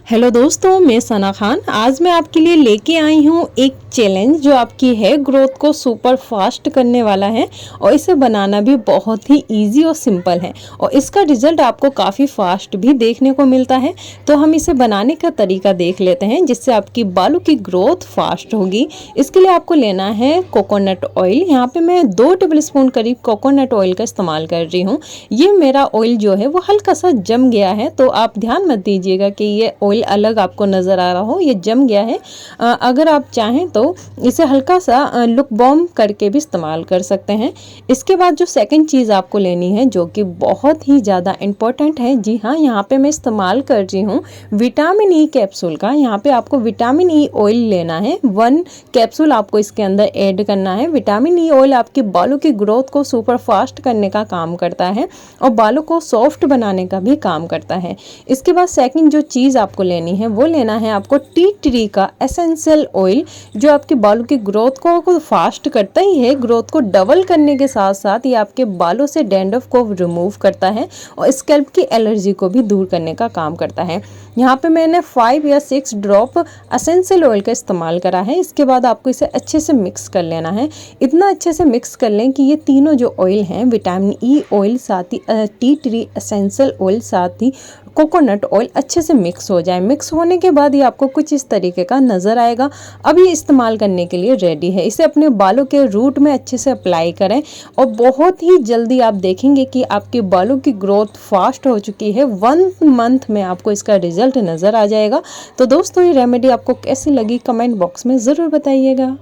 Hello दोस्तों, मैं सना खान। आज मैं आपके लिए लेके आई हूँ एक चैलेंज जो आपकी हेयर ग्रोथ को सुपर फास्ट करने वाला है और इसे बनाना भी बहुत ही इजी और सिंपल है और इसका रिजल्ट आपको काफ़ी फास्ट भी देखने को मिलता है। तो हम इसे बनाने का तरीका देख लेते हैं जिससे आपकी बालों की ग्रोथ फास्ट होगी। इसके लिए आपको लेना है कोकोनट ऑयल। यहाँ पे मैं 2 टेबलस्पून करीब कोकोनट ऑयल का इस्तेमाल कर रही हूँ। ये मेरा ऑयल जो है वो हल्का सा जम गया है, तो आप ध्यान मत दीजिएगा कि ये ऑयल अलग आपको नज़र आ रहा हो, ये जम गया है। अगर आप चाहें तो इसे हल्का सा लुक बॉम करके भी इस्तेमाल कर सकते हैं। इसके बाद जो सेकंड चीज़ आपको लेनी है जो कि बहुत ही ज़्यादा इम्पोर्टेंट है, जी हाँ, यहाँ पे मैं इस्तेमाल कर रही हूँ विटामिन ई कैप्सूल का। यहाँ पे आपको विटामिन ई ऑयल लेना है, 1 कैप्सूल आपको इसके अंदर ऐड करना है। विटामिन ई ऑयल आपके बालों की ग्रोथ को सुपर फास्ट करने का काम करता है और बालों को सॉफ्ट बनाने का भी काम करता है। इसके बाद सेकंड जो चीज़ आपको लेनी है वो लेना है आपको टी ट्री का एसेंशियल ऑयल, जो आपके बालों की ग्रोथ को फास्ट करता ही है। ग्रोथ को डबल करने के साथ साथ ये आपके बालों से डैंड्रफ को रिमूव करता है और स्कैल्प की एलर्जी को भी दूर करने का काम करता है। यहाँ पे मैंने 5 या 6 ड्रॉप एसेंशियल ऑयल का इस्तेमाल करा है। इसके बाद आपको इसे अच्छे से मिक्स कर लेना है। इतना अच्छे से मिक्स कर लें कि ये तीनों जो ऑयल हैं, विटामिन ई ऑयल, साथ ही टी ट्री एसेंशियल ऑयल, साथ ही कोकोनट ऑयल, अच्छे से मिक्स हो जाए। मिक्स होने के बाद ये आपको कुछ इस तरीके का नज़र आएगा। अब ये इस्तेमाल करने के लिए रेडी है। इसे अपने बालों के रूट में अच्छे से अप्लाई करें और बहुत ही जल्दी आप देखेंगे कि आपके बालों की ग्रोथ फास्ट हो चुकी है। 1 मंथ में आपको इसका रिजल्ट नज़र आ जाएगा। तो दोस्तों, ये रेमेडी आपको कैसी लगी कमेंट बॉक्स में ज़रूर बताइएगा।